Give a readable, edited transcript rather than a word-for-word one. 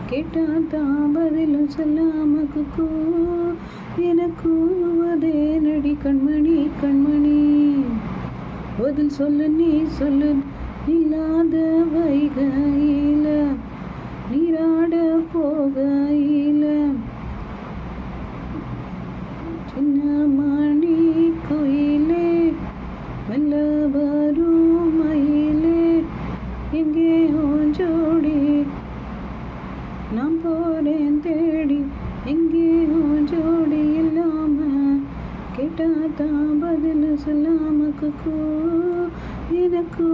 கேட்டாதான் பதிலும் சொல்லாம குக்கூ எனக்கு அதே நடி கண்மணி கண்மணி பதில் சொல்லு நீ சொல்லு இல்லாத வைகையில நீராட போகையில சின்ன மணி கோயிலே மெல்ல வரும் மயிலே எங்கே ஜோடி நான் போறேன் தேடி எங்கே ஜோடி இல்லாம கேட்டாதான் பதில் சொல்லாம குக்கூ எனக்கு